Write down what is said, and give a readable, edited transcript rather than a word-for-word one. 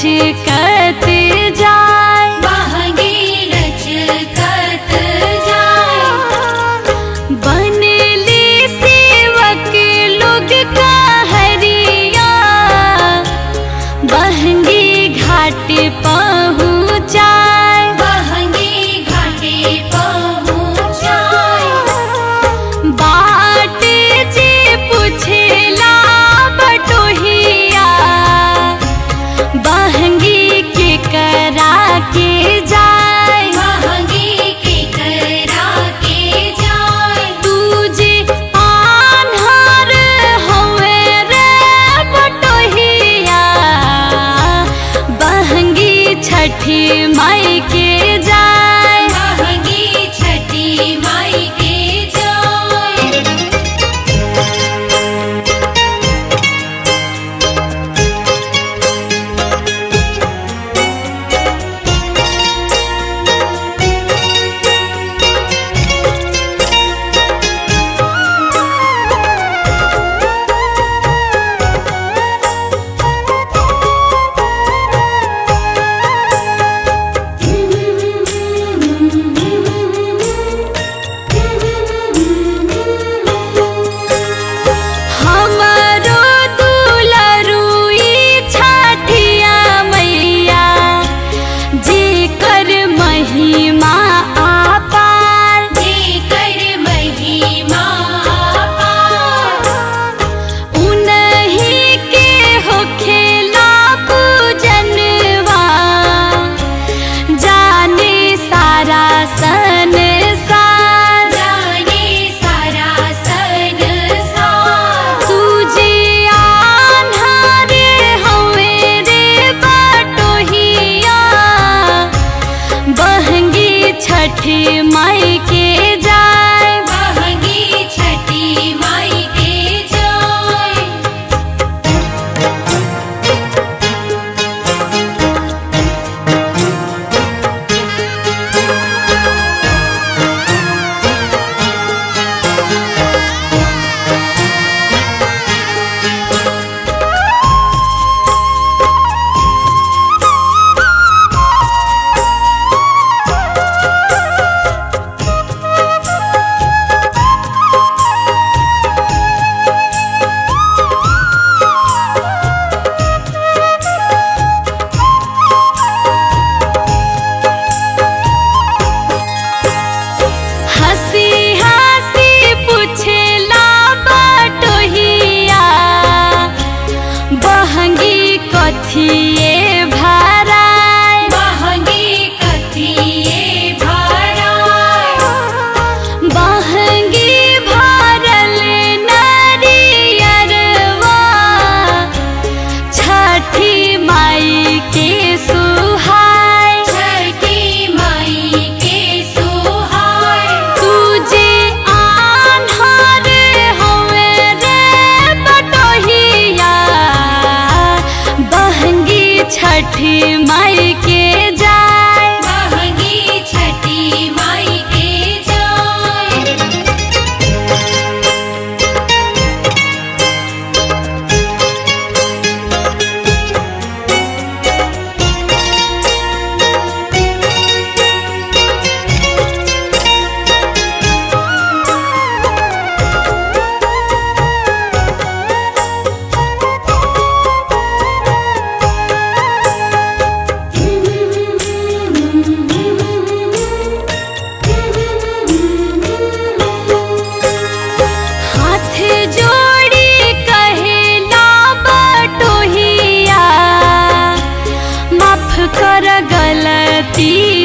लचकत जाए, बहंगी लचकत जाए। बनली सेवक लोग का हरिया, बहंगी घाट पहुँचाए, बहंगी घाटे पहुँचाए। बाट जे पूछेला बटोहिया, बहंगी के करा के जाए, बहंगी के करा के जाए। तुझे आन्हर हवे रे बटोहिया, बहंगी छठी माई के जाए, बहंगी छठी माई के जाए। हमरो दुलरुई छठिया मैया, जेकर महिमा अपार, जेकर महिमा अपार। उन्हीं के होखेला पूजनवा, जाने सारा संसार, जाने सारा संसार। तुझे आन्हर हवे रे बटोहिया, बहंगी छठी माई के जाए, बहंगी छठी माई के जाए। हंसी हंसी पूछेला बटोहिया, बहंगी कथिए भराए, बहंगी कथिए भराए। बहंगी भरल नरियरवा, छठी माई के सुहाए, छठी माई के सुहाए। तुझे आन्हर हवे रे बटोहिया, बहंगी छठी माई के जाए, बहंगी छठी माई के जाए। हाथ जोड़ी कहेला बटोहिया, माफ कर गलती